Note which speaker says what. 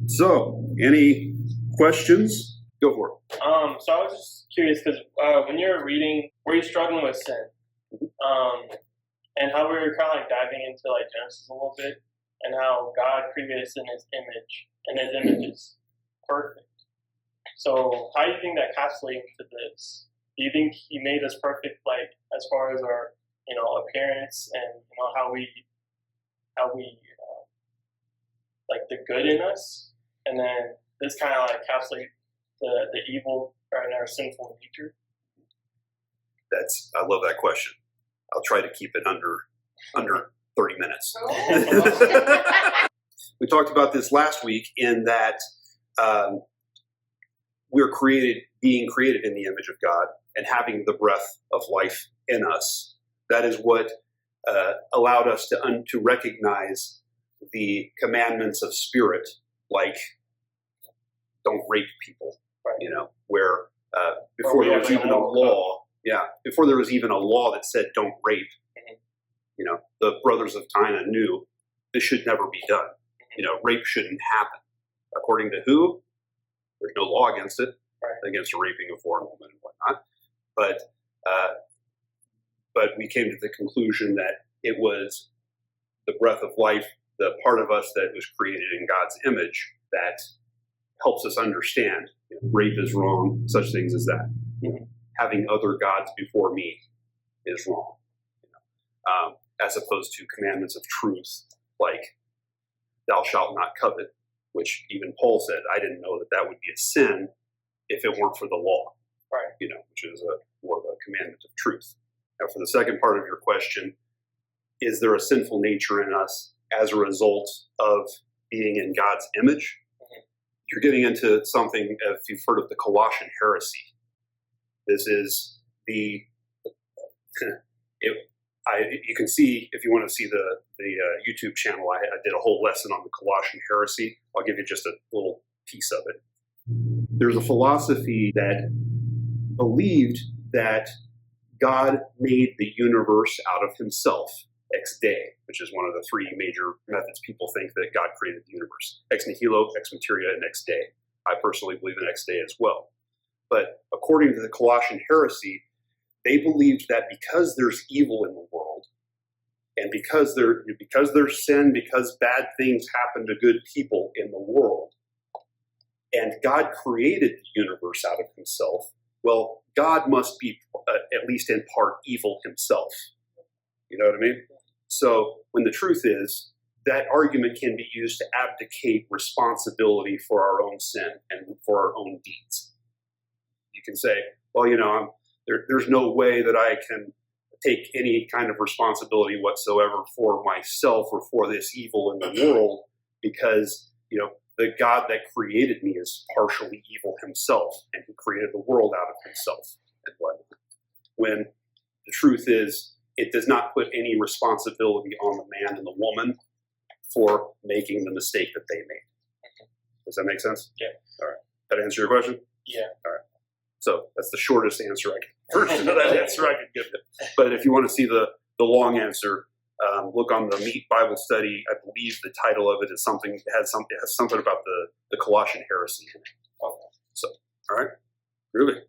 Speaker 1: So, any questions? Go for it.
Speaker 2: So I was just curious because when you were reading, were you struggling with sin? And how we were kind of like diving into like Genesis a little bit, and how God created us in His image, and His image is perfect. So how do you think that encapsulates into this? Do you think He made us perfect, like as far as our appearance and how we like the good in us, and then this kind of like encapsulates the evil and our sinful nature?
Speaker 1: I love that question. I'll try to keep it under 30 minutes. We talked about this last week in that we're being created in the image of God and having the breath of life in us. That is what allowed us to recognize the commandments of spirit, like don't rape people, where before there was even a law. Yeah, before there was even a law that said don't rape, the brothers of Tyna knew this should never be done. Rape shouldn't happen. According to who? There's no law against it, against raping a foreign woman and whatnot. But we came to the conclusion that it was the breath of life, the part of us that was created in God's image, that helps us understand rape is wrong, such things as that. Having other gods before me is wrong, as opposed to commandments of truth, like thou shalt not covet, which even Paul said, I didn't know that would be a sin if it weren't for the law, which is more of a commandment of truth. Now, for the second part of your question, is there a sinful nature in us as a result of being in God's image? You're getting into something, if you've heard of the Colossian Heresy. This is you can see, if you want to see the YouTube channel, I did a whole lesson on the Colossian Heresy. I'll give you just a little piece of it. There's a philosophy that believed that God made the universe out of Himself, ex dei, which is one of the three major methods people think that God created the universe. Ex nihilo, ex materia, and ex dei. I personally believe in ex dei as well. But according to the Colossian Heresy, they believed that because there's evil in the world, and because there's sin, because bad things happen to good people in the world, and God created the universe out of Himself, well, God must be, at least in part, evil Himself. You know what I mean? So when the truth is, that argument can be used to abdicate responsibility for our own sin and for our own deeds. You can say, well, there's no way that I can take any kind of responsibility whatsoever for myself or for this evil in the world because, the God that created me is partially evil Himself, and He created the world out of Himself. When the truth is, it does not put any responsibility on the man and the woman for making the mistake that they made. Does that make sense?
Speaker 2: Yeah.
Speaker 1: All right. That answer your question?
Speaker 2: Yeah.
Speaker 1: All right. So that's the shortest answer version of that answer I could give it. But if you want to see the long answer, look on the Meet Bible Study. I believe the title of it is something. It has something about the Colossian Heresy in it. So, all right, groovy.